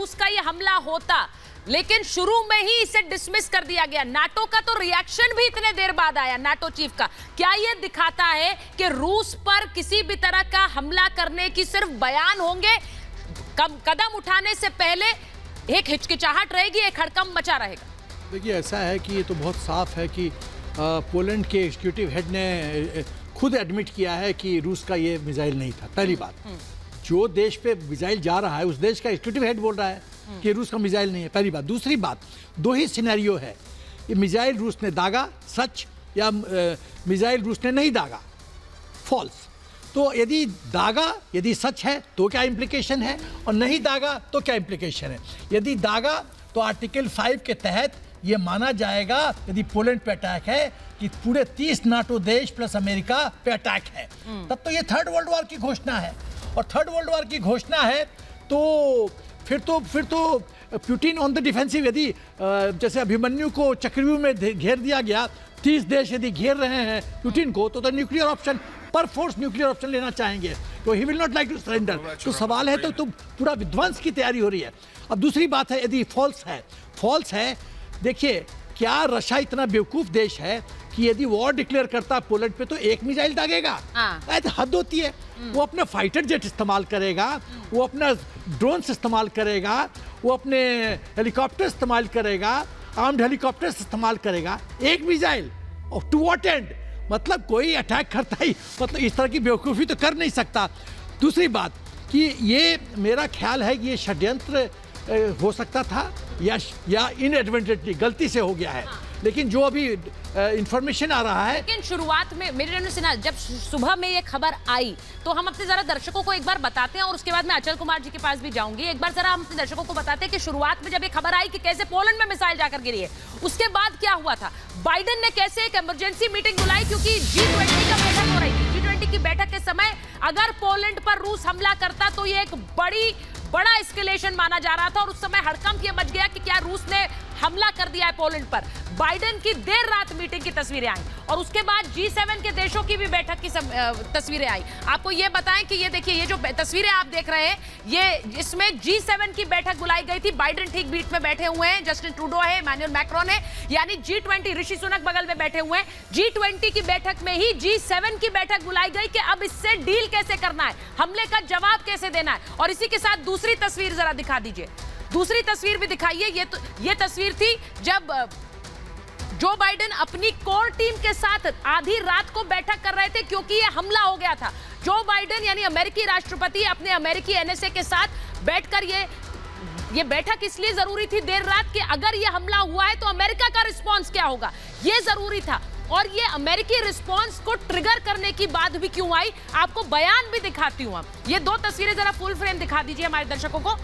रूस का ये हमला होता, लेकिन शुरू में ही इसे डिसमिस कर दिया गया। नाटो का तो रिएक्शन भी इतने देर बाद आया, नाटो चीफ का। क्या ये दिखाता है कि रूस पर किसी भी तरह का हमला करने की सिर्फ बयान होंगे, कदम उठाने से पहले एक हिचकिचाहट रहेगी, एक हड़कंप मचा रहेगा? देखिए, ऐसा है कि ये तो बहुत साफ है कि पोलैंड के एग्जीक्यूटिव हेड ने खुद एडमिट किया है कि रूस का ये मिसाइल नहीं था। पहली बात, जो देश पे मिसाइल जा रहा है उस देश का एग्जीक्यूटिव हेड बोल रहा है कि रूस का मिसाइल नहीं है। पहली बात। दूसरी बात, दो ही सिनेरियो है, ये मिसाइल रूस ने दागा सच, या मिसाइल रूस ने नहीं दागा फॉल्स। तो यदि दागा, यदि सच है तो क्या इम्प्लीकेशन है, और नहीं दागा तो क्या इम्प्लीकेशन है। यदि दागा तो आर्टिकल 5 के तहत ये माना जाएगा, यदि पोलैंड पे अटैक है, कि पूरे 30 नाटो देश प्लस अमेरिका पे अटैक है, तब तो ये थर्ड वर्ल्ड वॉर की घोषणा है। और थर्ड वर्ल्ड वॉर की घोषणा है तो फिर तो पुतिन ऑन द डिफेंसिव। यदि जैसे अभिमन्यु को चक्रव्यूह में घेर दिया गया, 30 देश यदि घेर रहे हैं पुतिन को, तो न्यूक्लियर ऑप्शन, पर फोर्स न्यूक्लियर ऑप्शन लेना चाहेंगे, तो he will not like to surrender. तो सवाल है तो पूरा विध्वंस की तैयारी हो रही है। अब दूसरी बात है, यदि फॉल्स है, देखिए, क्या रशिया इतना बेवकूफ देश है कि यदि वॉर डिक्लेयर करता पोलैंड पे तो एक मिसाइल दागेगा? तो हद होती है। वो अपना फाइटर जेट इस्तेमाल करेगा, वो अपना ड्रोन इस्तेमाल करेगा, वो अपने हेलीकॉप्टर इस्तेमाल करेगा, आर्म्ड हेलीकॉप्टर इस्तेमाल करेगा। एक मिसाइल टू व्हाट एंड? मतलब कोई अटैक करता ही, मतलब इस तरह की बेवकूफ़ी तो कर नहीं सकता। दूसरी बात कि ये मेरा ख्याल है कि ये षड्यंत्र हो सकता था या इनएडवर्टेंटली गलती से हो गया है। लेकिन जो अभी इंफॉर्मेशन आ रहा है, लेकिन शुरुआत में मेरे सिन्हा, जब सुबह में ये खबर आई तो हम अपने जरा दर्शकों को एक बार बताते हैं, और उसके बाद मैं अचल कुमार जी के पास भी जाऊंगी। एक बार जरा हम अपने दर्शकों को बताते हैं कि शुरुआत में जब ये खबर आई कि कैसे पोलैंड में मिसाइल जाकर गिरी है, उसके बाद क्या हुआ था। बाइडेन ने कैसे एक इमरजेंसी मीटिंग बुलाई, क्योंकि G20 का बैठक हो रही थी। G20 की बैठक के समय अगर पोलैंड पर रूस हमला करता तो ये एक बड़ा एस्केलेशन माना जा रहा था, और उस समय हड़कंप ये मच गया कि क्या रूस ने हमला कर दिया है पोलैंड पर। बाइडेन की देर रात मीटिंग की तस्वीरें आई, और उसके बाद G7 के देशों की भी बैठक की तस्वीरें आई। आपको ये बताएं कि ये देखिए, ये जो तस्वीरें आप देख रहे हैं, ये इसमें G7 की बैठक बुलाई गई थी। बाइडेन ठीक बीच में बैठे हुए हैं, जस्टिन ट्रूडो है, इमैनुअल मैक्रोन है, यानी G20, ऋषि सुनक बगल में बैठे हुए हैं। G20 की बैठक में ही G7 की बैठक बुलाई गई कि अब इससे डील कैसे करना है, हमले का जवाब कैसे देना है। और इसी के साथ दूसरी तस्वीर जरा दिखा दीजिए, दूसरी तस्वीर भी दिखाइए। ये तस्वीर थी जब जो बाइडेन अपनी कोर टीम के साथ आधी रात को बैठक कर रहे थे, क्योंकि ये हमला हो गया था। जो बाइडेन यानी अमेरिकी राष्ट्रपति अपने अमेरिकी एनएसए के साथ बैठकर ये बैठक इसलिए जरूरी थी देर रात कि अगर ये हमला हुआ है तो अमेरिका का रिस्पांस क्या होगा, ये जरूरी था। और ये अमेरिकी रिस्पांस को ट्रिगर करने की बात भी क्यों आई, आपको बयान भी दिखाती हूं। ये दो तस्वीरें जरा फुल फ्रेम दिखा दीजिए हमारे दर्शकों को।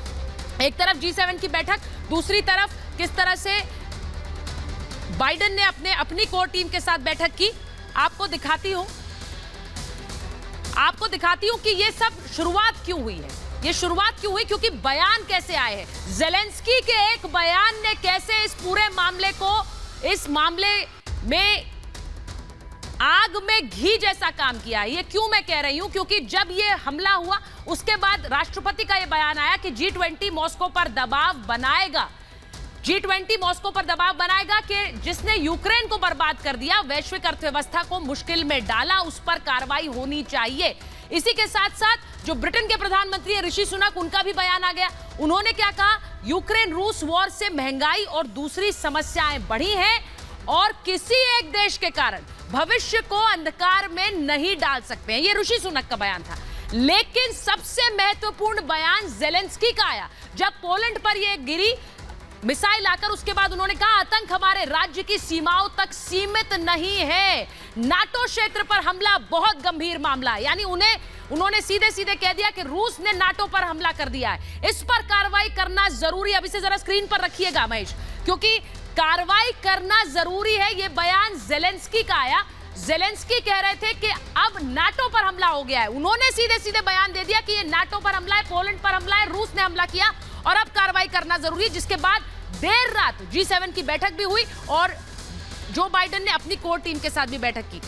एक तरफ G7 की बैठक, दूसरी तरफ किस तरह से बाइडेन ने अपनी कोर टीम के साथ बैठक की। आपको दिखाती हूं कि ये सब शुरुआत क्यों हुई है। ये शुरुआत क्यों हुई, क्योंकि बयान कैसे आए हैं। ज़ेलेंस्की के एक बयान ने कैसे इस पूरे मामले को, इस मामले में आग में घी जैसा काम किया है। ये क्यों मैं कह रही हूं, क्योंकि जब ये हमला हुआ उसके बाद राष्ट्रपति का ये बयान आया कि G20 मॉस्को पर दबाव बनाएगा। G20 मॉस्को पर दबाव बनाएगा कि जिसने यूक्रेन को बर्बाद कर दिया, वैश्विक अर्थव्यवस्था को मुश्किल में डाला, उस पर कार्रवाई होनी चाहिए। इसी के साथ साथ जो ब्रिटेन के प्रधानमंत्री है ऋषि सुनक, उनका भी बयान आ गया। उन्होंने क्या कहा, यूक्रेन रूस वॉर से महंगाई और दूसरी समस्याएं बढ़ी हैं, और किसी एक देश के कारण भविष्य को अंधकार में नहीं डाल सकते हैं। ये ऋषि सुनक का बयान था। लेकिन सबसे महत्वपूर्ण बयान ज़ेलेंस्की का आया जब पोलैंड पर ये गिरी मिसाइल आकर। उसके बाद उन्होंने कहा, आतंक हमारे राज्य की सीमाओं तक सीमित नहीं है, नाटो क्षेत्र पर हमला बहुत गंभीर मामला है। यानी उन्होंने सीधे सीधे कह दिया कि रूस ने नाटो पर हमला कर दिया है, इस पर कार्रवाई करना जरूरी है। अब इसे जरा स्क्रीन पर रखिएगा महेश, क्योंकि कार्रवाई करना जरूरी है। ये बयान ज़ेलेंस्की का आया। ज़ेलेंस्की कह रहे थे कि अब नाटो पर हमला हो गया है। उन्होंने सीधे सीधे बयान दे दिया कि ये नाटो पर हमला है, पोलैंड पर हमला है, रूस ने हमला किया और अब कार्रवाई करना जरूरी है। जिसके बाद देर रात G7 की बैठक भी हुई और जो बाइडेन ने अपनी कोर टीम के साथ भी बैठक की।